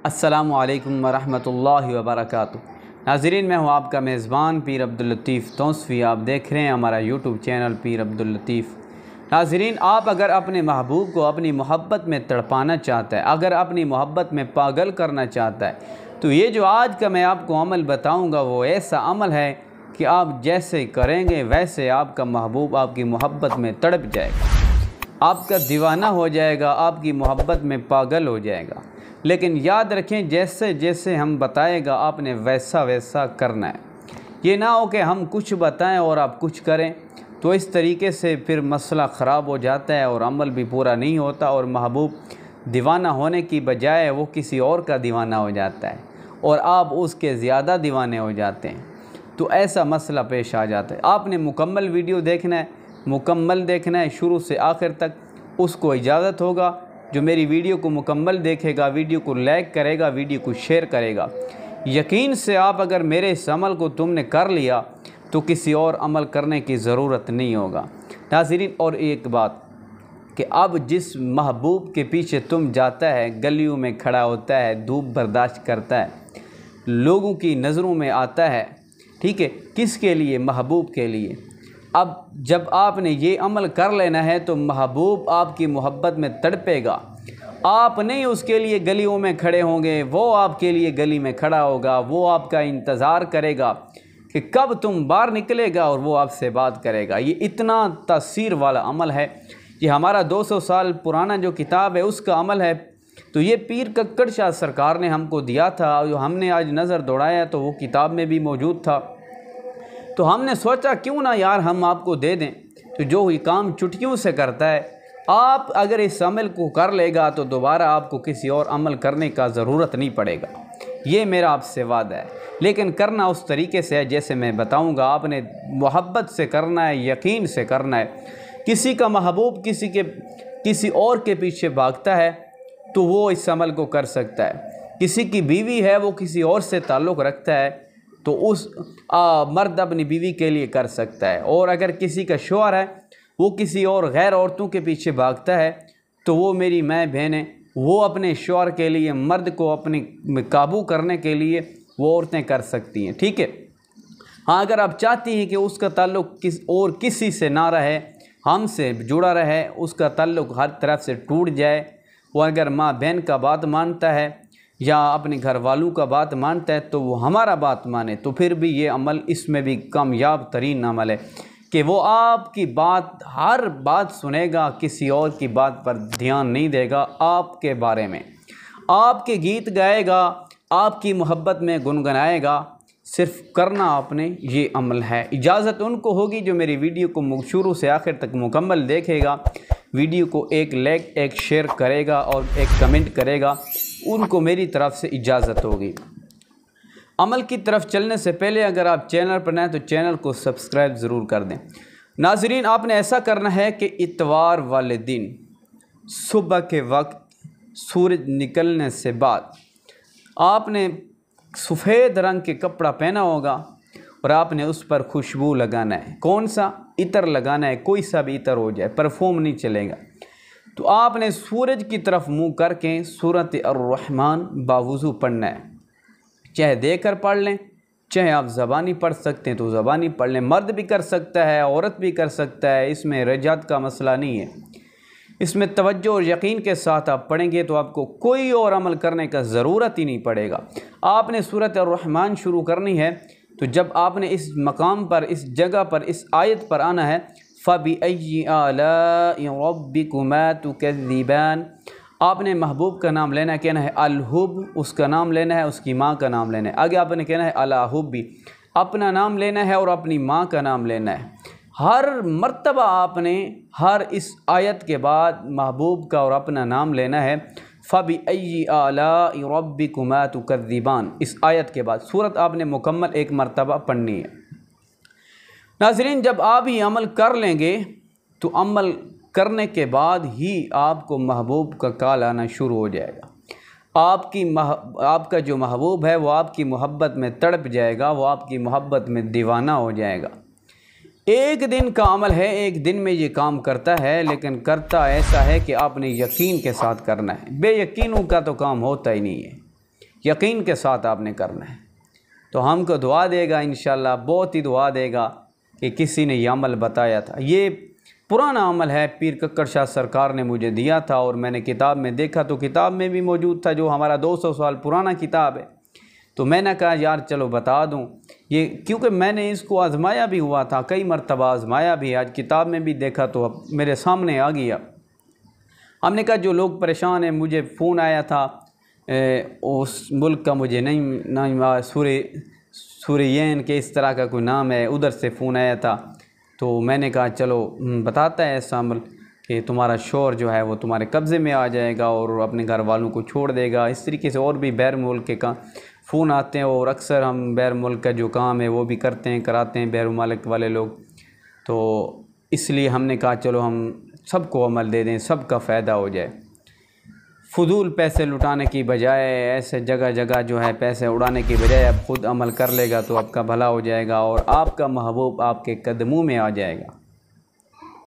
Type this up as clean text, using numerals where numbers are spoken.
अस्सलामु अलैकुम वरहमतुल्लाहि वबरकातुहू। नाज़रीन, मैं हूँ आपका मेज़बान पीर अब्दुल लतीफ़ तौसफ़ी। आप देख रहे हैं हमारा यूट्यूब चैनल पीर अब्दुल लतीफ़। नाज़रीन, आप अगर अपने महबूब को अपनी मोहब्बत में तड़पाना चाहता है, अगर अपनी मोहब्बत में पागल करना चाहता है, तो ये जो आज का मैं आपको अमल बताऊँगा वो ऐसा अमल है कि आप जैसे करेंगे वैसे आपका महबूब आपकी मोहब्बत में तड़प जाएगा, आपका दीवाना हो जाएगा, आपकी मोहब्बत में पागल हो जाएगा। लेकिन याद रखें, जैसे जैसे हम बताएगा आपने वैसा वैसा करना है। ये ना हो कि हम कुछ बताएं और आप कुछ करें, तो इस तरीके से फिर मसला ख़राब हो जाता है और अमल भी पूरा नहीं होता और महबूब दीवाना होने की बजाय वो किसी और का दीवाना हो जाता है और आप उसके ज़्यादा दीवाने हो जाते हैं। तो ऐसा मसला पेश आ जाता है। आपने मुकम्मल वीडियो देखना है, मुकम्मल देखना है शुरू से आखिर तक। उसको इजाज़त होगा जो मेरी वीडियो को मुकम्मल देखेगा, वीडियो को लाइक करेगा, वीडियो को शेयर करेगा। यकीन से आप अगर मेरे इस अमल को तुमने कर लिया तो किसी और अमल करने की ज़रूरत नहीं होगा। नाज़रीन, और एक बात कि अब जिस महबूब के पीछे तुम जाता है, गलियों में खड़ा होता है, धूप बर्दाश्त करता है, लोगों की नज़रों में आता है, ठीक है, किसके लिए? महबूब के लिए। अब जब आपने ये अमल कर लेना है तो महबूब आपकी मोहब्बत में तड़पेगा। आप नहीं उसके लिए गलियों में खड़े होंगे, वो आपके लिए गली में खड़ा होगा। वो आपका इंतज़ार करेगा कि कब तुम बाहर निकलेगा और वो आपसे बात करेगा। ये इतना तासीर वाला अमल है। ये हमारा 200 साल पुराना जो किताब है उसका अमल है। तो ये पीर कक्कड़ शाह सरकार ने हमको दिया था, जो हमने आज नज़र दौड़ाया तो वो किताब में भी मौजूद था। तो हमने सोचा क्यों ना यार हम आपको दे दें। तो जो ये काम चुटकियों से करता है, आप अगर इस अमल को कर लेगा तो दोबारा आपको किसी और अमल करने का ज़रूरत नहीं पड़ेगा। ये मेरा आपसे वादा है। लेकिन करना उस तरीके से है जैसे मैं बताऊंगा। आपने मोहब्बत से करना है, यकीन से करना है। किसी का महबूब किसी और के पीछे भागता है तो वो इस अमल को कर सकता है। किसी की बीवी है वो किसी और से ताल्लुक़ रखता है तो उस मर्द अपनी बीवी के लिए कर सकता है। और अगर किसी का शौहर है वो किसी और गैर औरतों के पीछे भागता है तो वो मेरी माँ बहनें, वो अपने शौहर के लिए, मर्द को अपने काबू करने के लिए वो औरतें कर सकती हैं, ठीक है। हाँ, अगर आप चाहती हैं कि उसका ताल्लुक़ किसी से ना रहे, हमसे जुड़ा रहे, उसका ताल्लुक़ हर तरफ से टूट जाए, वो अगर माँ बहन का बात मानता है या अपने घर वालों का बात मानता है तो वो हमारा बात माने, तो फिर भी ये अमल इसमें भी कामयाब तरीन अमल है कि वो आपकी बात, हर बात सुनेगा, किसी और की बात पर ध्यान नहीं देगा, आपके बारे में आपके गीत गाएगा, आपकी मोहब्बत में गुनगुनाएगा। सिर्फ करना आपने ये अमल है। इजाज़त उनको होगी जो मेरी वीडियो को शुरू से आखिर तक मुकम्मल देखेगा, वीडियो को एक लाइक, एक शेयर करेगा और एक कमेंट करेगा, उनको मेरी तरफ से इजाज़त होगी। अमल की तरफ चलने से पहले अगर आप चैनल पर नए हैं तो चैनल को सब्सक्राइब ज़रूर कर दें। नाज़रीन, आपने ऐसा करना है कि इतवार वाले दिन सुबह के वक्त सूरज निकलने से बाद आपने सफ़ेद रंग के कपड़ा पहना होगा और आपने उस पर खुशबू लगाना है। कौन सा? इतर लगाना है। कोई सा भी इतर हो जाए, परफ्यूम नहीं चलेगा। तो आपने सूरज की तरफ मुंह करके सूरत अर्रहमान बावुज़ू पढ़ना है। चाहे देकर पढ़ लें, चाहे आप ज़बानी पढ़ सकते हैं तो ज़बानी पढ़ लें। मर्द भी कर सकता है, औरत भी कर सकता है, इसमें रजात का मसला नहीं है। इसमें तवज्जो और यकीन के साथ आप पढ़ेंगे तो आपको कोई और अमल करने का ज़रूरत ही नहीं पड़ेगा। आपने सूरत अर्रहमान शुरू करनी है तो जब आपने इस मकाम पर, इस जगह पर, इस आयत पर आना है, फ़बिअय्यि आलाइ रब्बिकुमा तुकज़्ज़िबान, आपने महबूब का नाम लेना है, कहना है अलहुब, उसका नाम लेना है, उसकी माँ का नाम लेना है। आगे आपने कहना है अलाहुब्बी, अपना नाम लेना है और अपनी माँ का नाम लेना है। हर मर्तबा आपने हर इस आयत के बाद महबूब का और अपना नाम लेना है। फ़बिअय्यि आलाइ रब्बिकुमा तुकज़्ज़िबान, इस आयत के बाद सूरत आपने मुकम्मल एक मर्तबा पढ़नी है। नाज़रीन, जब आप ये अमल कर लेंगे तो अमल करने के बाद ही आपको महबूब का कॉल आना शुरू हो जाएगा। आपका जो महबूब है वो आपकी मोहब्बत में तड़प जाएगा, वो आपकी मोहब्बत में दीवाना हो जाएगा। एक दिन का अमल है, एक दिन में ये काम करता है, लेकिन करता ऐसा है कि आपने यकीन के साथ करना है। बेयकीनों का तो काम होता ही नहीं है। यकीन के साथ आपने करना है। तो हमको दुआ देगा इंशाअल्लाह, बहुत ही दुआ देगा कि किसी ने ये अमल बताया था। ये पुराना अमल है, पीर कक्कड़ शाह सरकार ने मुझे दिया था और मैंने किताब में देखा तो किताब में भी मौजूद था, जो हमारा 200 साल पुराना किताब है। तो मैंने कहा यार चलो बता दूं ये, क्योंकि मैंने इसको आजमाया भी हुआ था, कई मरतबा आजमाया भी, आज किताब में भी देखा तो अब मेरे सामने आ गया। हमने कहा जो लोग परेशान हैं, मुझे फ़ोन आया था उस मुल्क का, मुझे नहीं सूरियन के इस तरह का कोई नाम है, उधर से फ़ोन आया था। तो मैंने कहा चलो बताता है ऐसा अमल कि तुम्हारा शोर जो है वो तुम्हारे कब्ज़े में आ जाएगा और अपने घर वालों को छोड़ देगा। इस तरीके से और भी बैर मुल्क के का फ़ोन आते हैं और अक्सर हम बैर मुल्क का जो काम है वो भी करते हैं, कराते हैं बैर मुल्क वाले लोग। तो इसलिए हमने कहा चलो हम सबको अमल दे दें, सबका फ़ायदा हो जाए। फजूल पैसे लुटाने की बजाय, ऐसे जगह जगह जो है पैसे उड़ाने की बजाय आप ख़ुद अमल कर लेगा तो आपका भला हो जाएगा और आपका महबूब आपके कदमों में आ जाएगा।